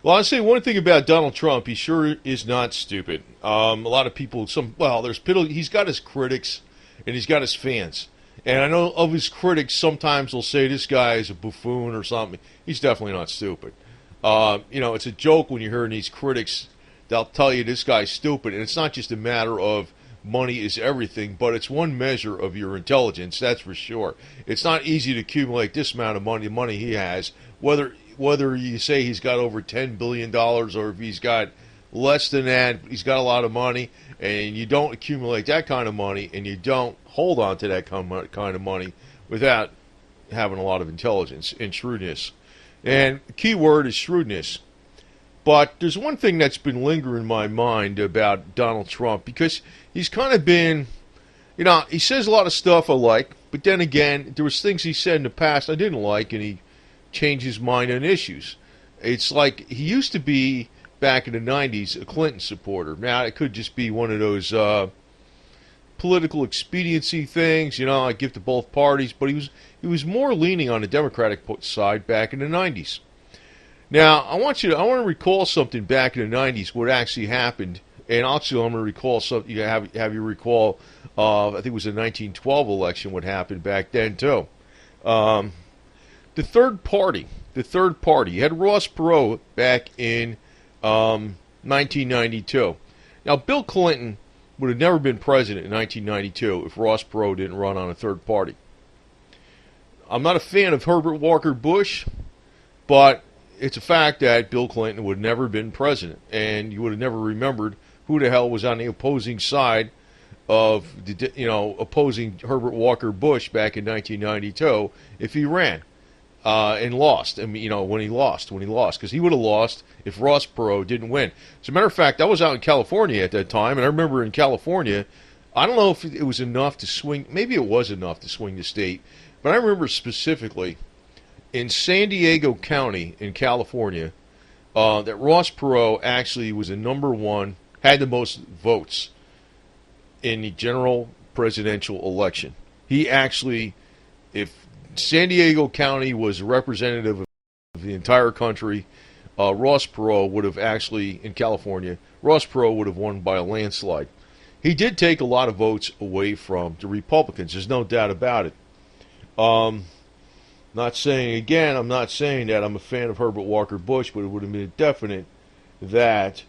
Well, I'll say one thing about Donald Trump. He sure is not stupid. A lot of people, he's got his critics and he's got his fans. And I know of his critics, sometimes they'll say this guy is a buffoon or something. He's definitely not stupid. It's a joke when you're hearing these critics. They'll tell you this guy's stupid. And it's not just a matter of money is everything, but it's one measure of your intelligence, that's for sure. It's not easy to accumulate this amount of money he has, whether you say he's got over $10 billion or if he's got less than that. He's got a lot of money, and you don't accumulate that kind of money, and you don't hold on to that kind of money without having a lot of intelligence and shrewdness. And the key word is shrewdness. But there's one thing that's been lingering in my mind about Donald Trump, because he's kind of been, he says a lot of stuff I like, but then again, there was things he said in the past I didn't like, and he changed his mind on issues. It's like he used to be, back in the 90s, a Clinton supporter. Now, it could just be one of those political expediency things, I give to both parties, but he was more leaning on the Democratic side back in the 90s. Now, I want to recall something back in the 90s, what actually happened, and actually I'm going to recall something, have you recall, I think it was the 1912 election, what happened back then, too. The third party, you had Ross Perot back in 1992. Now, Bill Clinton would have never been president in 1992 if Ross Perot didn't run on a third party. I'm not a fan of Herbert Walker Bush, but it's a fact that Bill Clinton would have never been president, and you would have never remembered who the hell was on the opposing side of opposing Herbert Walker Bush back in 1992 if he ran and lost. I mean, when he lost, because he would have lost if Ross Perot didn't win. As a matter of fact, I was out in California at that time, and I remember in California, I don't know if it was enough to swing. Maybe it was enough to swing the state, but I remember specifically in San Diego County in California, that Ross Perot actually was the number one, had the most votes in the general presidential election. He actually, if San Diego County was a representative of the entire country, Ross Perot would have actually, in California, Ross Perot would have won by a landslide. He did take a lot of votes away from the Republicans. There's no doubt about it. I'm not saying that I'm a fan of Herbert Walker Bush, but it would have been definite that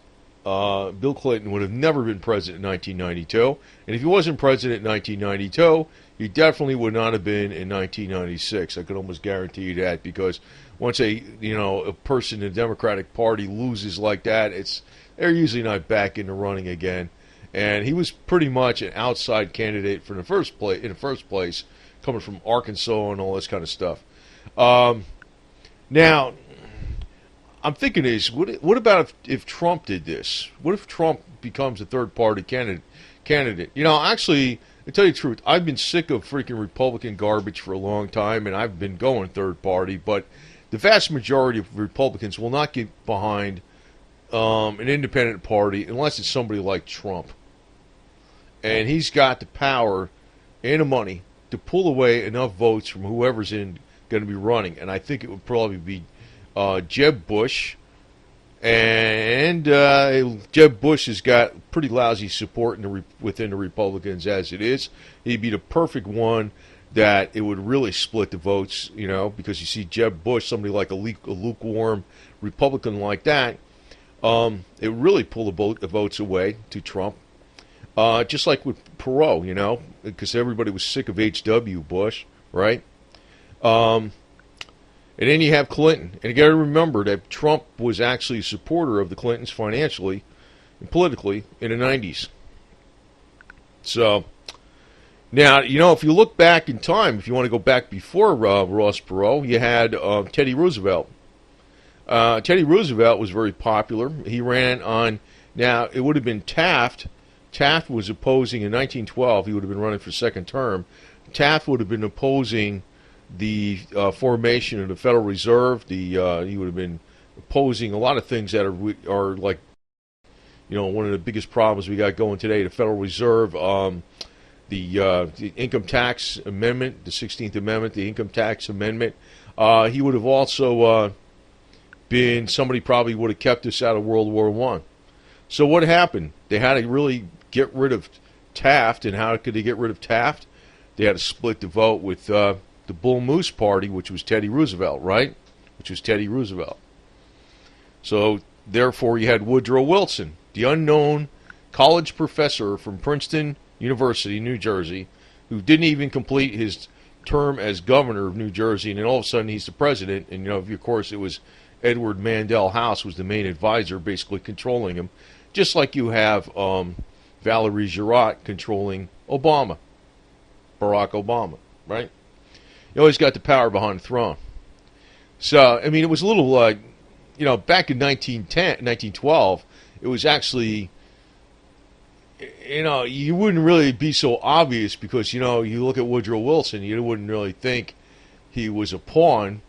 Bill Clinton would have never been president in 1992. And if he wasn't president in 1992, he definitely would not have been in 1996. I could almost guarantee you that, because once a person in the Democratic Party loses like that, they're usually not back in the running again. And he was pretty much an outside candidate in the first place, coming from Arkansas and all this kind of stuff. Now, I'm thinking what about if Trump did this? What if Trump becomes a third-party candidate? Actually, to tell you the truth, I've been sick of freaking Republican garbage for a long time, and I've been going third-party, but the vast majority of Republicans will not get behind an independent party unless it's somebody like Trump. And he's got the power and the money to pull away enough votes from whoever's going to be running. And I think it would probably be Jeb Bush. And Jeb Bush has got pretty lousy support within the Republicans as it is. He'd be the perfect one that it would really split the votes, because you see Jeb Bush, somebody like a lukewarm Republican like that, it really pull the votes away to Trump. Just like with Perot, because everybody was sick of H.W. Bush, right? And then you have Clinton. And you got to remember that Trump was actually a supporter of the Clintons financially and politically in the 90s. So, now, if you look back in time, if you want to go back before Ross Perot, you had Teddy Roosevelt. Teddy Roosevelt was very popular. He ran on, now, it would have been Taft. Taft was opposing, in 1912, he would have been running for second term. Taft would have been opposing the formation of the Federal Reserve. He would have been opposing a lot of things that are like, one of the biggest problems we got going today, the Federal Reserve, the Income Tax Amendment, the 16th Amendment, the Income Tax Amendment. He would have also been somebody probably would have kept us out of World War One. So what happened? They had to really get rid of Taft, and how could they get rid of Taft? They had to split the vote with the Bull Moose Party, which was Teddy Roosevelt, right? Which was Teddy Roosevelt. So therefore, you had Woodrow Wilson, the unknown college professor from Princeton University, New Jersey, who didn't even complete his term as governor of New Jersey, and then all of a sudden he's the president. And of course, it was Edward Mandell House was the main advisor, basically controlling him, just like you have Valerie Jarrett controlling Obama, Barack Obama, right? You always got the power behind the throne. So, I mean, it was a little like, back in 1912, it was actually, you wouldn't really be so obvious because, you look at Woodrow Wilson, you wouldn't really think he was a pawn.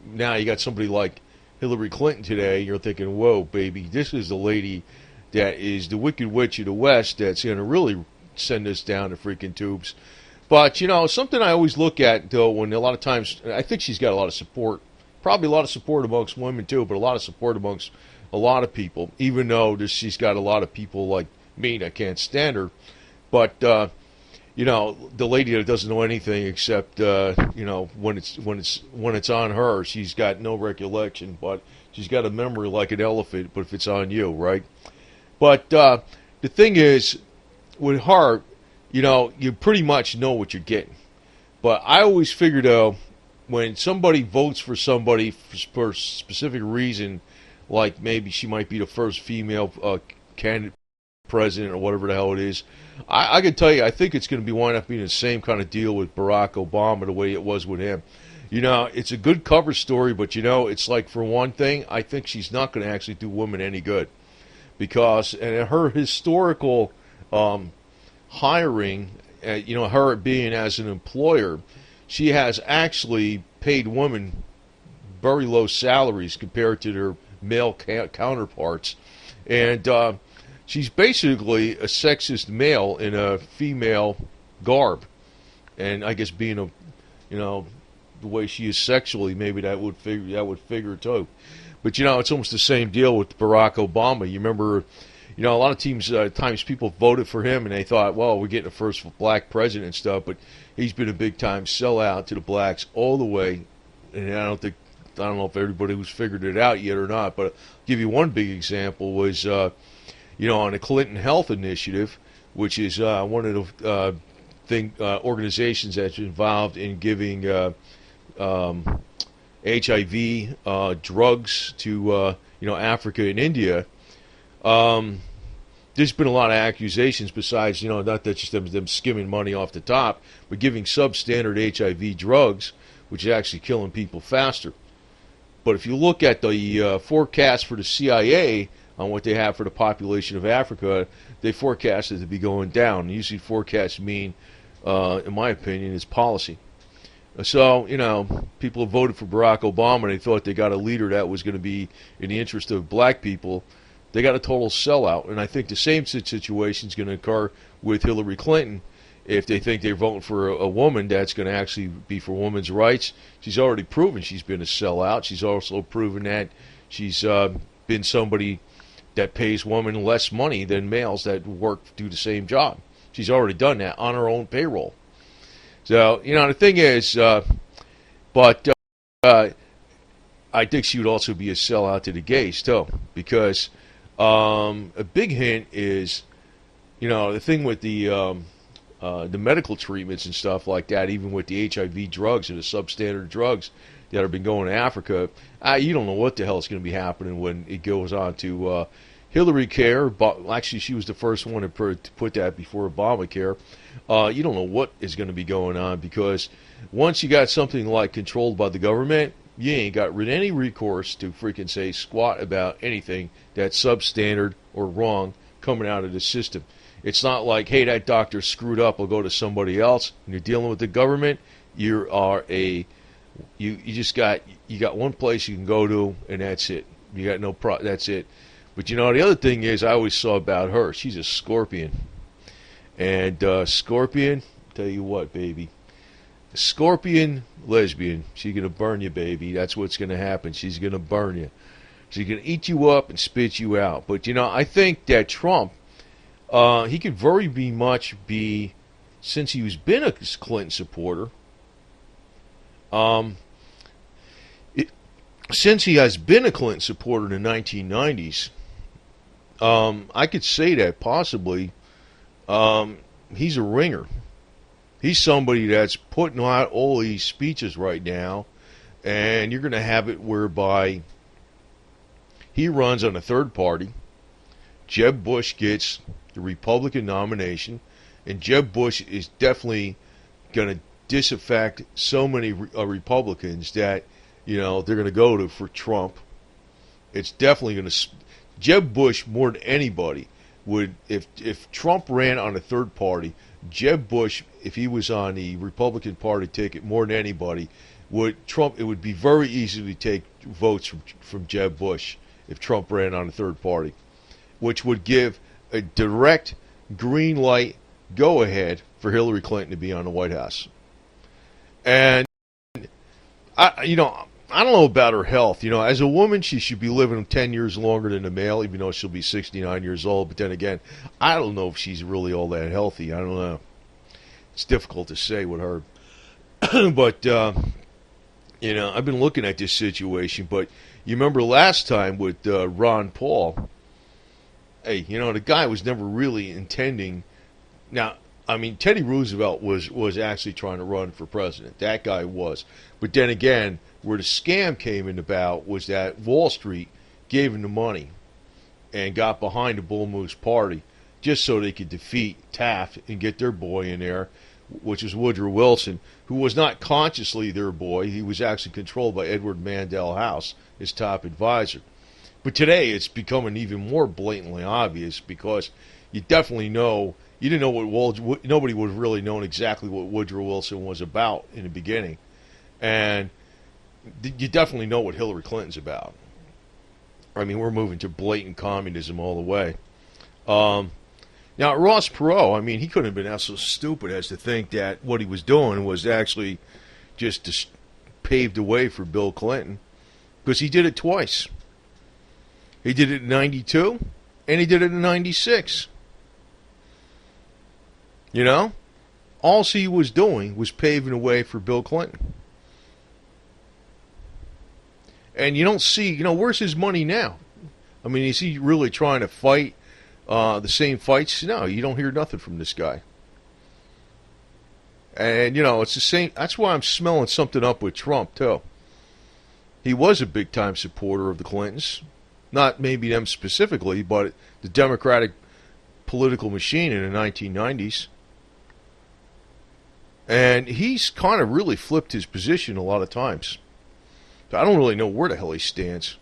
Now you got somebody like Hillary Clinton today, you're thinking, whoa, baby, this is the lady that is the Wicked Witch of the West that's going to really send us down the freaking tubes. But, something I always look at, though, when a lot of times, I think she's got a lot of support, probably a lot of support amongst women, too, but a lot of support amongst a lot of people, even though she's got a lot of people like me that can't stand her. But, the lady that doesn't know anything except, when it's on her, she's got no recollection, but she's got a memory like an elephant, but if it's on you, right? But the thing is, with her, you pretty much know what you're getting. But I always figure, though, when somebody votes for somebody for a specific reason, like maybe she might be the first female candidate president or whatever the hell it is, I can tell you, I think it's going to be wind up being the same kind of deal with Barack Obama the way it was with him. It's a good cover story, but, it's like, for one thing, I think she's not going to actually do women any good. Because her historical hiring, her being as an employer, she has actually paid women very low salaries compared to their male counterparts. And she's basically a sexist male in a female garb. And I guess being the way she is sexually, maybe that would figure too. But, it's almost the same deal with Barack Obama. You remember, a lot of times people voted for him and they thought, well, we're getting a first black president and stuff, but he's been a big-time sellout to the blacks all the way. And I don't know if everybody who's figured it out yet or not, but I'll give you one big example was, on the Clinton Health Initiative, which is one of the organizations that's involved in giving HIV drugs to Africa and India. There's been a lot of accusations besides not that just them skimming money off the top, but giving substandard HIV drugs, which is actually killing people faster. But if you look at the forecast for the CIA on what they have for the population of Africa, they forecast it to be going down. Usually forecasts mean, in my opinion, is policy. So, people have voted for Barack Obama and they thought they got a leader that was going to be in the interest of black people. They got a total sellout. And I think the same situation is going to occur with Hillary Clinton if they think they're voting for a woman that's going to actually be for women's rights. She's already proven she's been a sellout. She's also proven that she's been somebody that pays women less money than males that do the same job. She's already done that on her own payroll. So, the thing is, but I think she would also be a sellout to the gays, too. Because a big hint is, the thing with the medical treatments and stuff like that, even with the HIV drugs and the substandard drugs that have been going to Africa, you don't know what the hell is going to be happening when it goes on to Hillary Care. Actually, she was the first one to put that before Obamacare. You don't know what is going to be going on because once you got something like controlled by the government, you ain't got any recourse to freaking say squat about anything that's substandard or wrong coming out of the system. It's not like, hey, that doctor screwed up, I'll go to somebody else. When you're dealing with the government, you got one place you can go to, and that's it. You got that's it. But the other thing is, I always saw about her, she's a Scorpion. And Scorpion, tell you what, baby, Scorpion lesbian. She's going to burn you, baby. That's what's going to happen. She's going to burn you. She's going to eat you up and spit you out. But, I think that Trump, he could very much be, since he was been a Clinton supporter, since he has been a Clinton supporter in the 1990s, I could say that possibly he's a ringer. He's somebody that's putting out all these speeches right now, and you're going to have it whereby he runs on a third party. Jeb Bush gets the Republican nomination, and Jeb Bush is definitely going to disaffect so many Republicans that they're going to go to for Trump. It's definitely going to. Jeb Bush, more than anybody, would, if Trump ran on a third party, Jeb Bush, if he was on the Republican Party ticket, more than anybody, it would be very easy to take votes from Jeb Bush if Trump ran on a third party, which would give a direct green light go ahead for Hillary Clinton to be on the White House. And I don't know about her health. As a woman, she should be living 10 years longer than a male, even though she'll be 69 years old. But then again, I don't know if she's really all that healthy. I don't know. It's difficult to say with her. But, I've been looking at this situation. But you remember last time with Ron Paul, hey, the guy was never really intending. Now, Teddy Roosevelt was actually trying to run for president. That guy was. But then again, where the scam came in about was that Wall Street gave him the money and got behind the Bull Moose Party just so they could defeat Taft and get their boy in there, which was Woodrow Wilson, who was not consciously their boy. He was actually controlled by Edward Mandell House, his top advisor. But today it's becoming even more blatantly obvious because you definitely know. You didn't know nobody would have really known exactly what Woodrow Wilson was about in the beginning. And you definitely know what Hillary Clinton's about. We're moving to blatant communism all the way. Now, Ross Perot, he couldn't have been so stupid as to think that what he was doing was actually just to pave the way for Bill Clinton, because he did it twice. He did it in 92, and he did it in 96. All he was doing was paving the way for Bill Clinton. And you don't see, where's his money now? Is he really trying to fight the same fights? No, you don't hear nothing from this guy. And, it's the same. That's why I'm smelling something up with Trump, too. He was a big-time supporter of the Clintons. Not maybe them specifically, but the Democratic political machine in the 1990s. And he's kind of really flipped his position a lot of times. I don't really know where the hell he stands.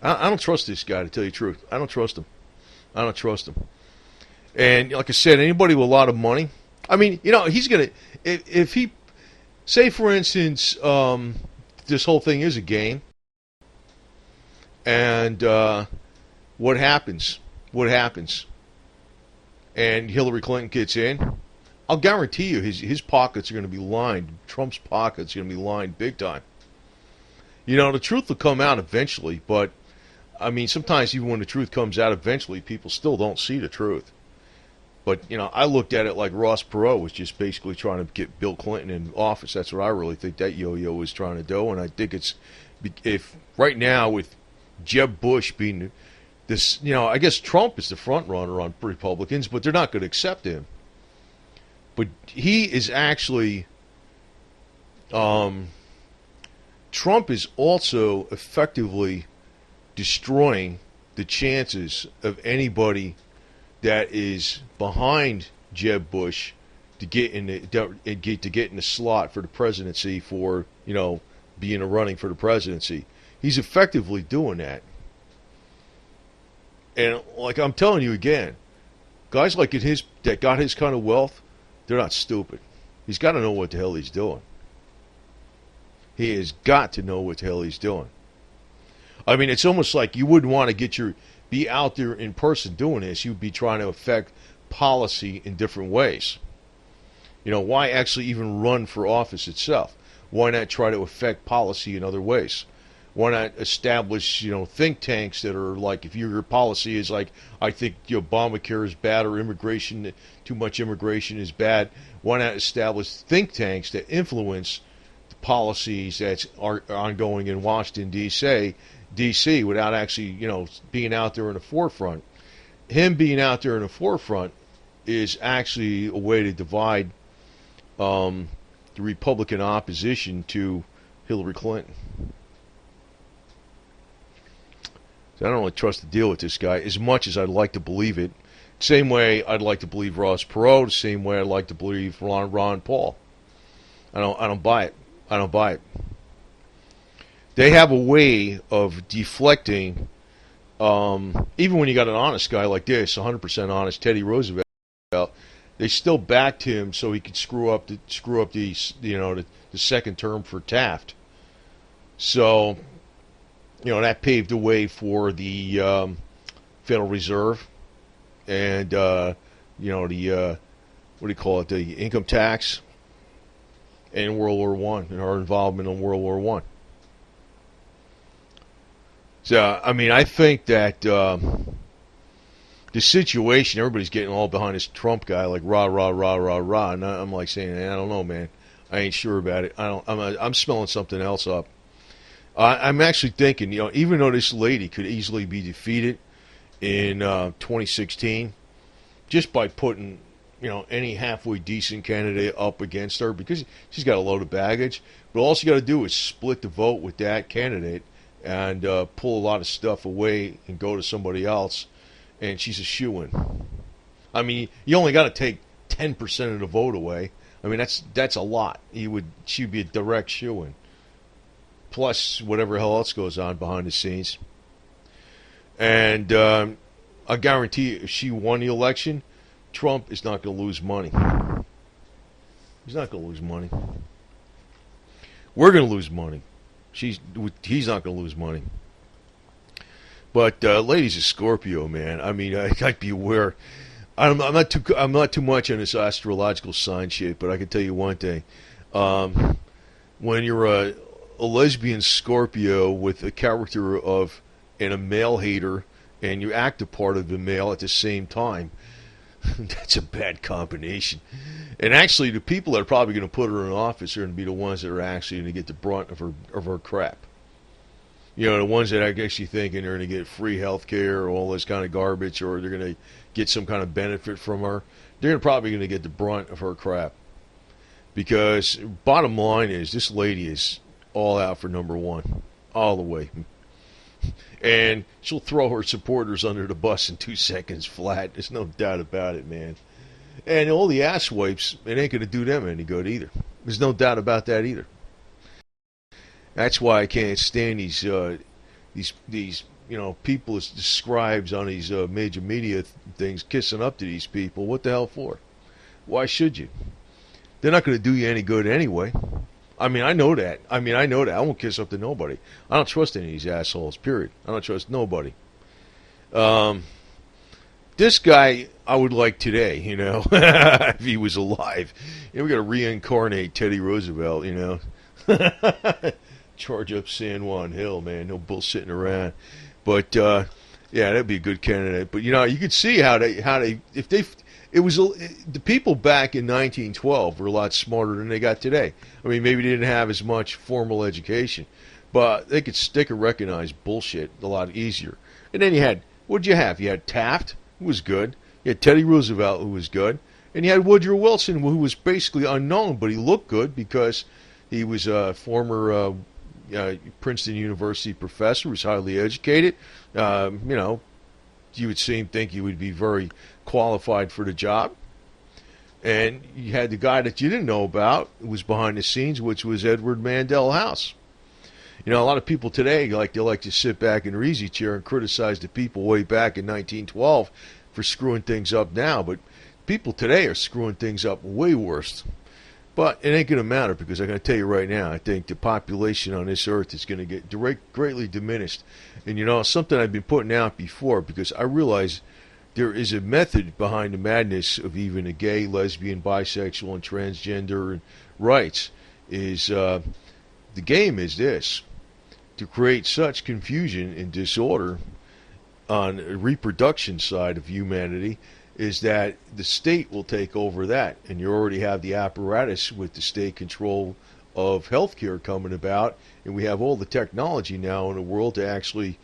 I don't trust this guy, to tell you the truth. I don't trust him. And like I said, anybody with a lot of money, he's going to, if he, say for instance, this whole thing is a game, and what happens? And Hillary Clinton gets in, I'll guarantee you his pockets are going to be lined. Trump's pockets are going to be lined big time. The truth will come out eventually, but, sometimes even when the truth comes out eventually, people still don't see the truth. But, I looked at it like Ross Perot was just basically trying to get Bill Clinton in office. That's what I really think that yo-yo was trying to do, and I think if right now with Jeb Bush being this, I guess Trump is the front runner on Republicans, but they're not going to accept him. But he is actually, Trump is also effectively destroying the chances of anybody that is behind Jeb Bush to get in the slot for the presidency for being a running for the presidency. He's effectively doing that. And like I'm telling you again, guys like that got his kind of wealth, they're not stupid. He's got to know what the hell he's doing. He has got to know what the hell he's doing. It's almost like you wouldn't want to be out there in person doing this. You'd be trying to affect policy in different ways. Why actually even run for office itself? Why not try to affect policy in other ways? Why not establish, think tanks that are like, if your policy is like, I think Obamacare is bad or too much immigration is bad, why not establish think tanks that influence the policies that are ongoing in Washington, D.C. without actually, being out there in the forefront? Him being out there in the forefront is actually a way to divide the Republican opposition to Hillary Clinton. So I don't really trust the deal with this guy as much as I'd like to believe it. Same way I'd like to believe Ross Perot. Same way I'd like to believe Ron Paul. I don't buy it. I don't buy it. They have a way of deflecting. Even when you got an honest guy like this, 100% honest Teddy Roosevelt, they still backed him so he could screw up the second term for Taft. So, that paved the way for the Federal Reserve and the what do you call it, the income tax, and World War One and our involvement in World War One. So, I think that the situation, everybody's getting all behind this Trump guy, like rah rah rah rah rah, and I'm like saying, I don't know, man. I ain't sure about it. I'm smelling something else up. I'm actually thinking, even though this lady could easily be defeated in 2016, just by putting, any halfway decent candidate up against her, because she's got a load of baggage. But all she got to do is split the vote with that candidate and pull a lot of stuff away and go to somebody else, and she's a shoo-in. You only got to take 10% of the vote away. That's a lot. She'd be a direct shoo-in. Plus whatever hell else goes on behind the scenes. And I guarantee you, if she won the election, Trump is not going to lose money. He's not going to lose money. We're going to lose money. He's not going to lose money. But ladies of Scorpio, man, I'd be aware. I'm not too much on this astrological sign shit, but I can tell you one thing: when you're a lesbian Scorpio with a character of a male hater, and you act a part of the male at the same time, that's a bad combination. And actually, the people that are probably going to put her in office are going to be the ones that are actually going to get the brunt of her crap. The ones that are actually thinking they're going to get free health care or all this kind of garbage, or they're going to get some kind of benefit from her. They're probably going to get the brunt of her crap. Because bottom line is, this lady is all out for number one, all the way. And she'll throw her supporters under the bus in 2 seconds flat. There's no doubt about it, man. And all the ass wipes, it ain't going to do them any good either. There's no doubt about that either. That's why I can't stand these people as scribes on these major media things kissing up to these people. What the hell for? Why should you? They're not going to do you any good anyway. I know that. I won't kiss up to nobody. I don't trust any of these assholes, period. I don't trust nobody. This guy, I would like today, if he was alive. We got to reincarnate Teddy Roosevelt, Charge up San Juan Hill, man. No bullshitting around. But, yeah, that'd be a good candidate. But, you could see the people back in 1912 were a lot smarter than they got today. Maybe they didn't have as much formal education, but they could recognize bullshit a lot easier. And then what'd you have? You had Taft, who was good. You had Teddy Roosevelt, who was good. And you had Woodrow Wilson, who was basically unknown, but he looked good because he was a former Princeton University professor, was highly educated. You would think he would be very qualified for the job. And you had the guy that you didn't know about, who was behind the scenes, which was Edward Mandell House. A lot of people today, they like to sit back in their easy chair and criticize the people way back in 1912 for screwing things up now. But people today are screwing things up way worse. But it ain't going to matter, because I'm going to tell you right now, I think the population on this earth is going to get greatly diminished. And, something I've been putting out before, because I realize there is a method behind the madness of even a gay, lesbian, bisexual, and transgender rights. Is the game is this: to create such confusion and disorder on the reproduction side of humanity, is that the state will take over that, and you already have the apparatus with the state control of healthcare coming about, and we have all the technology now in the world to actually,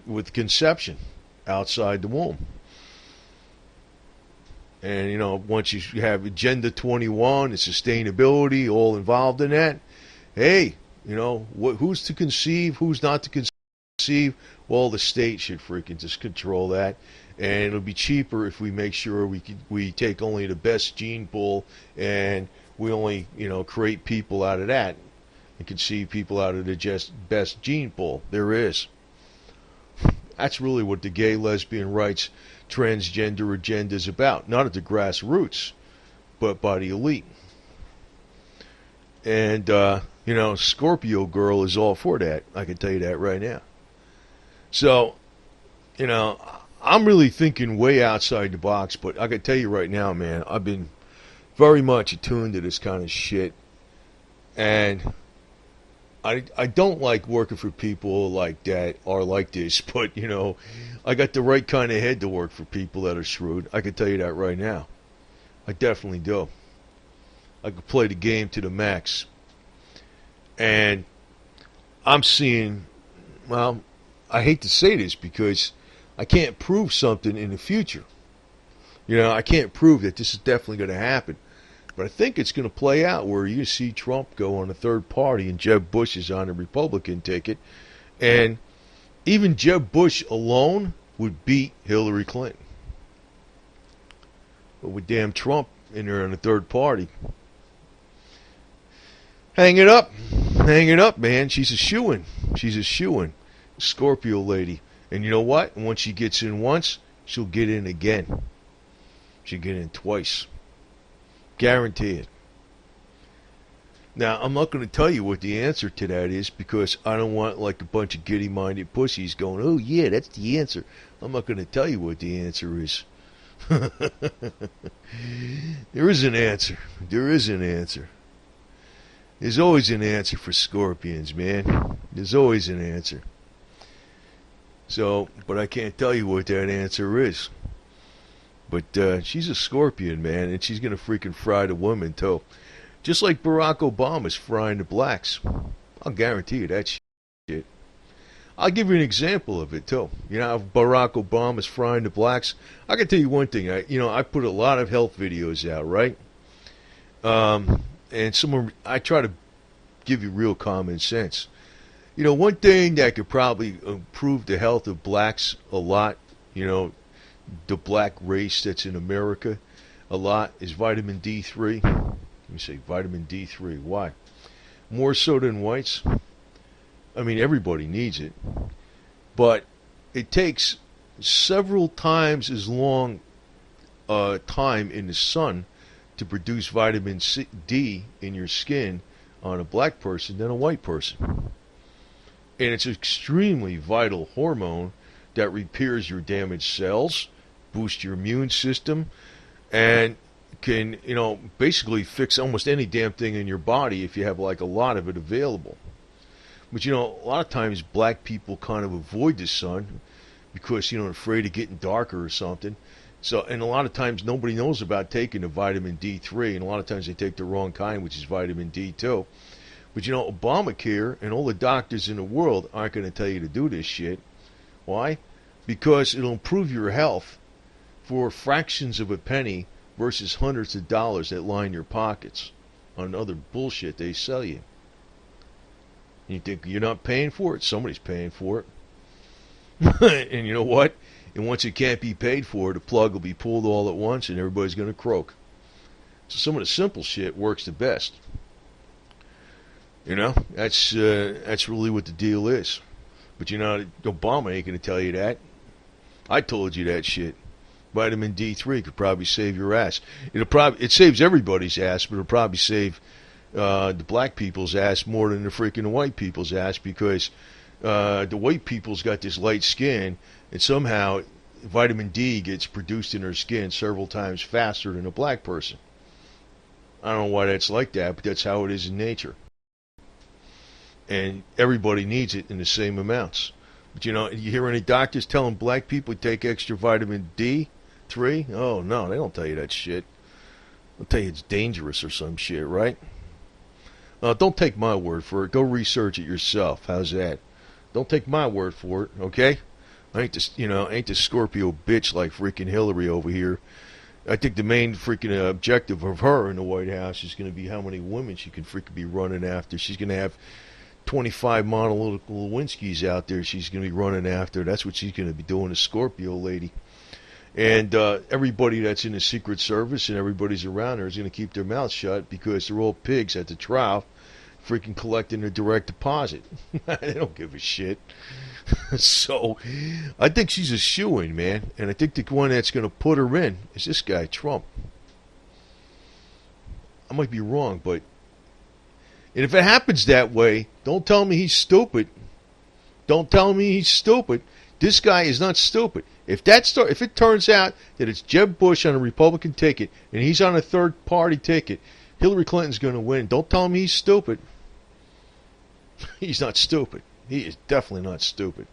with conception outside the womb. And once you have Agenda 21 and sustainability all involved in that, hey, who's to conceive, who's not to conceive? Well, the state should freaking just control that, and it'll be cheaper if we make sure we take only the best gene pool, and we only create people out of that and conceive people out of the just best gene pool there is. That's really what the gay, lesbian rights, transgender agenda is about. Not at the grassroots, but by the elite. And, Scorpio Girl is all for that. I can tell you that right now. So, I'm really thinking way outside the box, but I can tell you right now, man, I've been very much attuned to this kind of shit. And I don't like working for people like that or like this, but, I got the right kind of head to work for people that are shrewd. I can tell you that right now. I definitely do. I could play the game to the max. And I'm seeing, well, I hate to say this because I can't prove something in the future. I can't prove that this is definitely going to happen. But I think it's going to play out where you see Trump go on a third party and Jeb Bush is on a Republican ticket. And even Jeb Bush alone would beat Hillary Clinton. But with damn Trump in there on a third party. Hang it up, man. She's a shoo-in. Scorpio lady. And you know what? Once she gets in once, she'll get in again. She'll get in twice. Guaranteed. Now, I'm not going to tell you what the answer to that is because I don't want like a bunch of giddy-minded pussies going, oh yeah, that's the answer. I'm not going to tell you what the answer is. There is an answer. There's always an answer for scorpions, man. There's always an answer. So, but I can't tell you what that answer is. But she's a scorpion, man, and she's going to freaking fry the women, too. Just like Barack Obama's frying the blacks. I'll guarantee you that shit. I'll give you an example of it, too. How Barack Obama's frying the blacks? I can tell you one thing. I put a lot of health videos out, right? And I try to give you real common sense. One thing that could probably improve the health of blacks a lot, the black race that's in America a lot, is vitamin D3. Let me say vitamin D3. Why? More so than whites. I mean, everybody needs it. But it takes several times as long time in the sun to produce vitamin D in your skin on a black person than a white person. And it's an extremely vital hormone that repairs your damaged cells, boosts your immune system, and can, basically fix almost any damn thing in your body if you have like a lot of it available. But a lot of times black people kind of avoid the sun because, afraid of getting darker or something. So, and a lot of times nobody knows about taking the vitamin D3, and a lot of times they take the wrong kind, which is vitamin D2. But Obamacare and all the doctors in the world aren't going to tell you to do this shit. Why? Because it'll improve your health for fractions of a penny versus hundreds of dollars that line your pockets on other bullshit they sell you. You think you're not paying for it? Somebody's paying for it. And you know what? And once it can't be paid for, the plug will be pulled all at once and everybody's going to croak. So some of the simple shit works the best. That's really what the deal is. But Obama ain't going to tell you that. I told you that shit. Vitamin D3 could probably save your ass. It saves everybody's ass, but it'll probably save the black people's ass more than the freaking white people's ass because the white people's got this light skin, and somehow vitamin D gets produced in her skin several times faster than a black person. I don't know why that's like that, but that's how it is in nature. And everybody needs it in the same amounts. But you hear any doctors telling black people to take extra vitamin D3? Oh no, they don't tell you that shit. They'll tell you it's dangerous or some shit, right? Don't take my word for it. Go research it yourself. How's that? Don't take my word for it, okay? I ain't the Scorpio bitch like freaking Hillary over here. I think the main freaking objective of her in the White House is going to be how many women she can freaking be running after. She's going to have 25 Monica Lewinskys out there she's going to be running after. That's what she's going to be doing, the Scorpio lady. And everybody that's in the Secret Service and everybody's around her is going to keep their mouths shut because they're all pigs at the trial freaking collecting a direct deposit. They don't give a shit. So I think she's a shoo-in, man. And I think the one that's going to put her in is this guy, Trump. I might be wrong, but... And if it happens that way, don't tell me he's stupid. Don't tell me he's stupid. This guy is not stupid. If it turns out that it's Jeb Bush on a Republican ticket and he's on a third-party ticket, Hillary Clinton's going to win. Don't tell me he's stupid. He's not stupid. He is definitely not stupid.